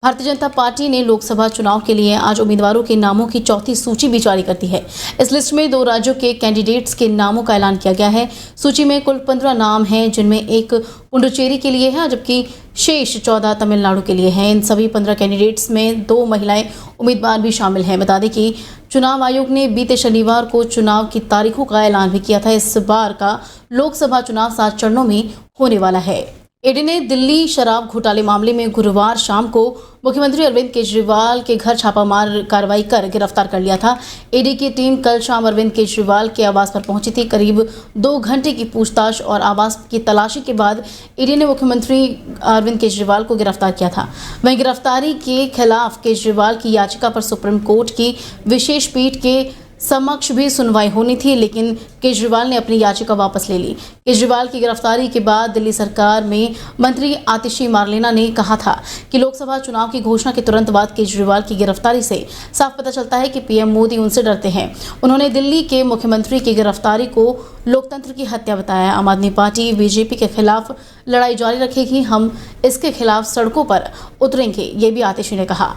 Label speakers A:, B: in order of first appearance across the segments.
A: Bharatiya Janata party ने लोकसभा चुनाव के लिए आज उम्मीदवारों के नामों की चौथी सूची भी जारी कर दी है। इस लिस्ट में 2 राज्यों के कैंडिडेट्स के नामों का ऐलान किया गया है। सूची में कुल 15 नाम हैं, जिनमें एक पुडुचेरी के लिए है, जबकि शेष 14 तमिलनाडु के लिए हैं। इन सभी 15 कैंडिडेट्स में 2 महिलाएं उम्मीदवार भी शामिल हैं। बता दें कि चुनाव आयोग ने बीते शनिवार को चुनाव की तारीखों का ऐलान भी किया था। इस बार का लोकसभा चुनाव 7 चरणों में होने वाला है। ईडी ने दिल्ली शराब घोटाले मामले में गुरुवार शाम को मुख्यमंत्री अरविंद केजरीवाल के घर छापामार कार्रवाई कर गिरफ्तार कर लिया था। ईडी की टीम कल शाम अरविंद केजरीवाल के आवास पर पहुंची थी। करीब 2 घंटे की पूछताछ और आवास की तलाशी के बाद ईडी ने मुख्यमंत्री अरविंद केजरीवाल को गिरफ्तार किया था। वहीं गिरफ्तारी के खिलाफ केजरीवाल की याचिका पर सुप्रीम कोर्ट की विशेष पीठ के समक्ष भी सुनवाई होनी थी, लेकिन केजरीवाल ने अपनी याचिका वापस ले ली। केजरीवाल की गिरफ्तारी के बाद दिल्ली सरकार में मंत्री आतिशी मार्लेना ने कहा था कि लोकसभा चुनाव की घोषणा के तुरंत बाद केजरीवाल की गिरफ्तारी से साफ पता चलता है कि पीएम मोदी उनसे डरते हैं। उन्होंने दिल्ली के मुख्यमंत्री की गिरफ्तारी को लोकतंत्र की हत्या बताया। आम आदमी पार्टी बीजेपी के खिलाफ लड़ाई जारी रखेगी। हम इसके खिलाफ सड़कों पर उतरेंगे, ये भी आतिशी ने कहा।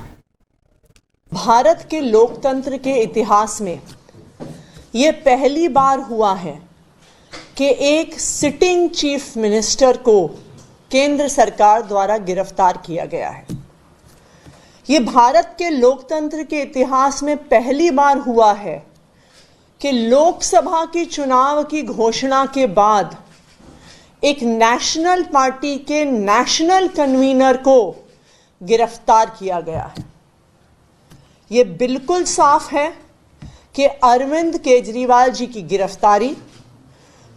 B: भारत के लोकतंत्र के इतिहास में ये पहली बार हुआ है कि एक सिटिंग चीफ मिनिस्टर को केंद्र सरकार द्वारा गिरफ्तार किया गया है। ये भारत के लोकतंत्र के इतिहास में पहली बार हुआ है कि लोकसभा की चुनाव की घोषणा के बाद एक नेशनल पार्टी के नेशनल कन्वीनर को गिरफ्तार किया गया है। ये बिल्कुल साफ है कि अरविंद केजरीवाल जी की गिरफ्तारी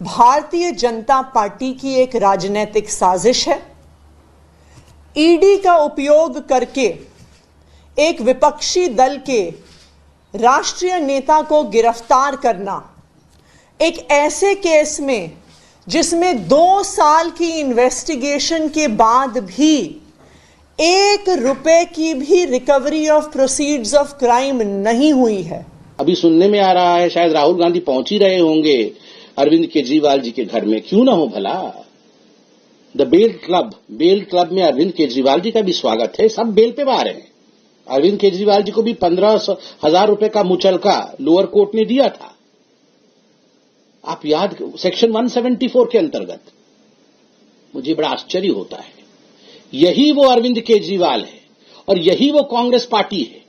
B: भारतीय जनता पार्टी की एक राजनीतिक साजिश है। ईडी का उपयोग करके एक विपक्षी दल के राष्ट्रीय नेता को गिरफ्तार करना, एक ऐसे केस में जिसमें 2 साल की इन्वेस्टिगेशन के बाद भी 1 रुपए की भी recovery of proceeds of crime नहीं हुई है।
C: अभी सुनने में आ रहा है शायद राहुल गांधी पहुंच ही रहे होंगे अरविंद केजरीवाल जी के घर में। क्यों ना हो भला। द बेल क्लब में अरविंद केजरीवाल जी का भी स्वागत है। सब बेल पे बाहर हैं। अरविंद केजरीवाल जी को भी 15,000 रुपए का मुचलका लोअर कोर्ट ने दिया था। आप याद, सेक्शन 174 के अंतर्गत। मुझे बड़ा आश्चर्य होता है। यही वो अरविंद केजरीवाल है और यही वो कांग्रेस पार्टी है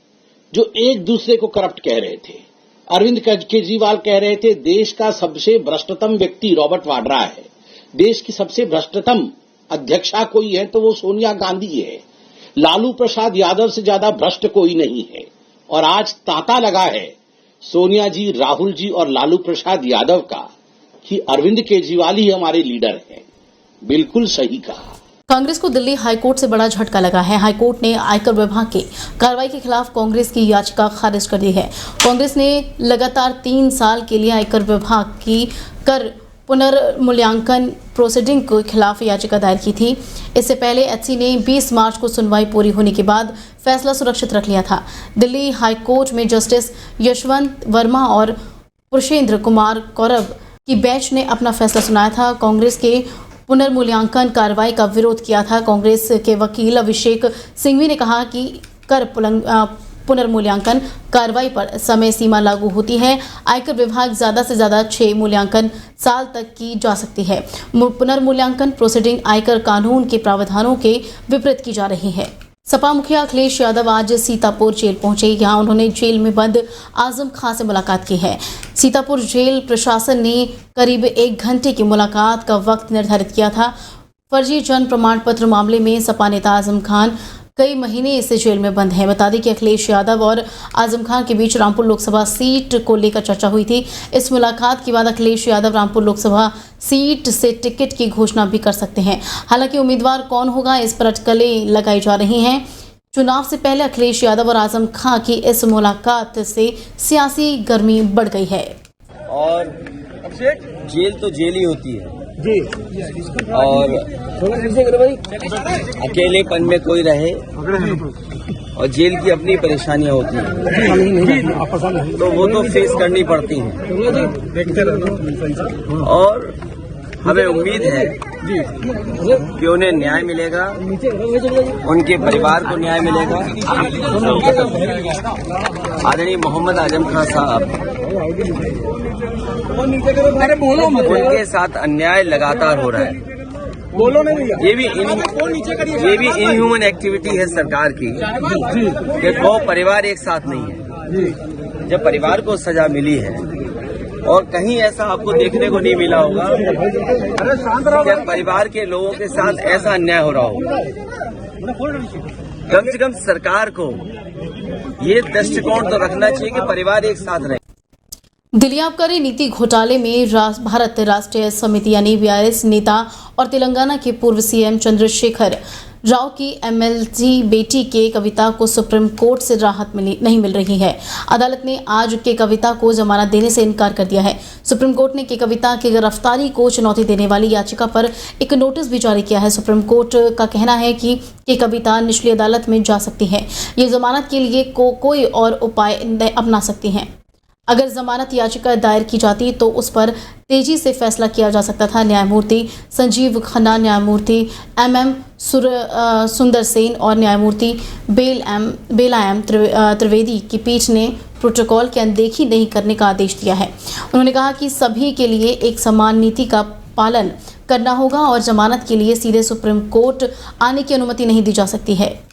C: जो एक दूसरे को करप्ट कह रहे थे। अरविंद केजरीवाल कह रहे थे देश का सबसे भ्रष्टतम व्यक्ति रॉबर्ट वाड्रा है, देश की सबसे भ्रष्टतम अध्यक्षा कोई है तो वो सोनिया गांधी है, लालू प्रसाद यादव से ज्यादा भ्रष्ट कोई नहीं है। और आज तांता लगा है सोनिया जी, राहुल जी और लालू प्रसाद यादव का कि अरविंद केजरीवाल ही हमारे लीडर हैं। बिल्कुल सही कहा।
A: कांग्रेस को दिल्ली हाईकोर्ट से बड़ा झटका लगा है। हाईकोर्ट ने आयकर विभाग की कार्रवाई के खिलाफ कांग्रेस की याचिका खारिज कर दी है। कांग्रेस ने लगातार 3 साल के लिए आयकर विभाग की कर पुनर्मूल्यांकन प्रोसीडिंग के खिलाफ याचिका दायर की थी। इससे पहले एचसी ने 20 मार्च को सुनवाई पूरी होने के बाद फैसला सुरक्षित रख लिया था। दिल्ली हाईकोर्ट में जस्टिस यशवंत वर्मा और पुरुषेंद्र कुमार कौरव की बेंच ने अपना फैसला सुनाया था। कांग्रेस के पुनर्मूल्यांकन कार्रवाई का विरोध किया था। कांग्रेस के वकील अभिषेक सिंघवी ने कहा कि कर पुनर्मूल्यांकन कार्रवाई पर समय सीमा लागू होती है। आयकर विभाग ज्यादा से ज्यादा 6 मूल्यांकन साल तक की जा सकती है। पुनर्मूल्यांकन प्रोसीडिंग आयकर कानून के प्रावधानों के विपरीत की जा रही है। सपा मुखिया अखिलेश यादव आज सीतापुर जेल पहुंचे। यहां उन्होंने जेल में बंद आजम खान से मुलाकात की है। सीतापुर जेल प्रशासन ने करीब 1 घंटे की मुलाकात का वक्त निर्धारित किया था। फर्जी जन्म प्रमाण पत्र मामले में सपा नेता आजम खान कई महीने इस जेल में बंद हैं। बता दें कि अखिलेश यादव और आजम खान के बीच रामपुर लोकसभा सीट को लेकर चर्चा हुई थी। इस मुलाकात के बाद अखिलेश यादव रामपुर लोकसभा सीट से टिकट की घोषणा भी कर सकते हैं। हालांकि उम्मीदवार कौन होगा, इस पर अटकलें लगाई जा रही हैं। चुनाव से पहले अखिलेश यादव और आजम खान की इस मुलाकात से सियासी गर्मी बढ़ गई है।
D: और जेल तो जेल ही होती है जी, और अकेलेपन में कोई रहे और जेल की अपनी परेशानियां होती हैं तो वो तो फेस करनी पड़ती हैं। और हमें उम्मीद है कि उन्हें न्याय मिलेगा, उनके परिवार को न्याय मिलेगा। आदरणीय मोहम्मद आजम खान साहब, उनके साथ अन्याय लगातार हो रहा है। ये भी इनह्यूमन एक्टिविटी है सरकार की कि दो परिवार एक साथ नहीं है। जब परिवार को सजा मिली है और कहीं ऐसा आपको देखने को नहीं मिला होगा कि परिवार के लोगों के साथ ऐसा अन्याय हो रहा होगा। कम से कम सरकार को ये दृष्टिकोण तो रखना चाहिए कि परिवार एक साथ रहे।
A: दिल्ली आबकारी नीति घोटाले में भारत राष्ट्रीय समिति यानी बीआरएस नेता और तेलंगाना के पूर्व सीएम चंद्रशेखर राव की एमएलसी बेटी के कविता को सुप्रीम कोर्ट से राहत नहीं मिल रही है। अदालत ने आज के कविता को जमानत देने से इनकार कर दिया है। सुप्रीम कोर्ट ने के कविता की गिरफ्तारी को चुनौती देने वाली याचिका पर एक नोटिस भी जारी किया है। सुप्रीम कोर्ट का कहना है कि कविता निचली अदालत में जा सकती है। ये जमानत के लिए कोई और उपाय अपना सकती हैं। अगर जमानत याचिका दायर की जाती तो उस पर तेजी से फैसला किया जा सकता था। न्यायमूर्ति संजीव खन्ना, न्यायमूर्ति MM सुंदर सेन और न्यायमूर्ति बेलाएम त्रिवेदी की पीठ ने प्रोटोकॉल की अनदेखी नहीं करने का आदेश दिया है। उन्होंने कहा कि सभी के लिए एक समान नीति का पालन करना होगा और जमानत के लिए सीधे सुप्रीम कोर्ट आने की अनुमति नहीं दी जा सकती है।